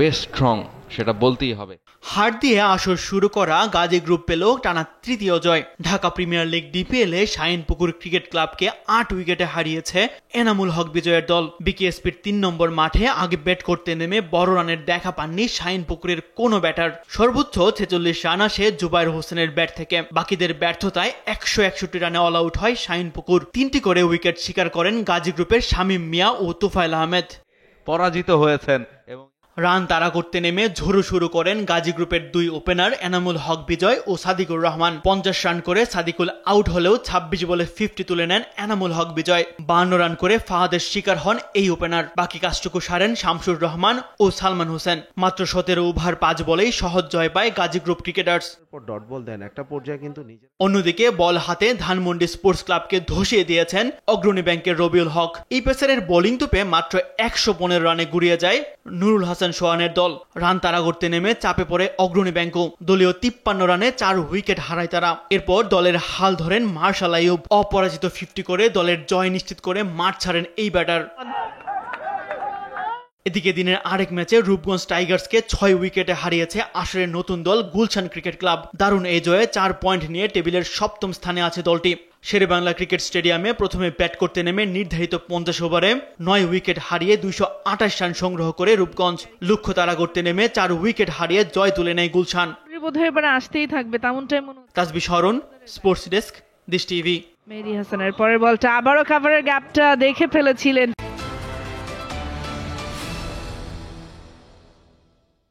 বেশ স্ট্রং, সেটা বলতেই হবে। হার দিয়ে আসর শুরু করা গাজী গ্রুপ পেল টানা তৃতীয় জয়। Dhaka premier league ডিপিএলে Shahinpukur cricket ক্লাবকে 8 উইকেটে হারিয়েছে এনামুল হক বিজয়ের দল। বিকেএসপির 3 নম্বর মাঠে আগে ব্যাট করতে নেমে বড় রানের দেখা পাননি শাহিনপুকুরের কোনো ব্যাটার। সর্বোচ্চ 46 রান আসে জুবায়ের হোসেনের ব্যাট থেকে। বাকিদের ব্যর্থতায় 161 রানে অল আউট হয় শাহিনপুকুর। 3টি করে উইকেট শিকার করেন গাজী গ্রুপের শামীম মিয়া ও তুফাইল আহমেদ। পরাজিত হয়েছেন এবং রান তাড়া করতে নেমে ঝড়ু শুরু করেন গাজী গ্রুপের 2 ওপেনার এনামুল হক বিজয় ও সাদিকুর রহমান। 50 রান করে সাদিকুল আউট হলেও 26 বলে 50 তুলে নেন এনামুল হক বিজয়। 52 রান করে ফাহাদের শিকার হন এই ওপেনার। বাকি কাজটুকু সারেন শামসুর রহমান ও সালমান হোসেন। মাত্র 17 ওভার 5 বলেই সহজ জয় পায় Gazi group cricketers. Dot ball দেন একটা পর্যায়ে কিন্তু নিজে। অন্যদিকে বল হাতে ধানমন্ডি স্পোর্টস ক্লাবকে ধসিয়ে দিয়েছেন অগ্রণী ব্যাংকের রবিউল হক। এই পেসারের বোলিং তোপে মাত্র 115 রানে গুড়িয়ে যায় নুরুল হাসান সোহানের দল। রান তাড়া করতে নেমে চাপে পড়ে অগ্রণী ব্যাংকও। দলীয় 53 রানে 4 উইকেট হারায় তারা। এরপর দলের হাল ধরেন মার্শাল আইয়ুব। অপরাজিত 50 করে দলের জয় নিশ্চিত করে মাঠ ছাড়েন এই ব্যাটার। এদিকে দিনের আরেক ম্যাচে রূপগঞ্জ টাইগার্সকে 6 উইকেটে হারিয়েছে আসরের নতুন দল গুলশান ক্রিকেট ক্লাব। দারুণ এই জয়ে 4 পয়েন্ট নিয়ে টেবিলের 7ম স্থানে আছে দলটি। শেরেবাংলা ক্রিকেট স্টেডিয়ামে প্রথমে ব্যাট করতে নেমে নির্ধারিত 50 ওভারে 9 উইকেট হারিয়ে 228 রান সংগ্রহ করে রূপগঞ্জ। লক্ষ্য তাড়া করতে নেমে 4 উইকেট হারিয়ে জয় তুলে নেয় গুলশান। বোধহয় এবার আসতেই থাকবে তেমনটাই মনে হচ্ছে। তাসবিহ শরণ, স্পোর্টস ডেস্ক, ডিশ টিভি। মেহেদী হাসানের পরের বলটা আবারও কাভারের গ্যাপটা দেখে ফেলেছিলেন।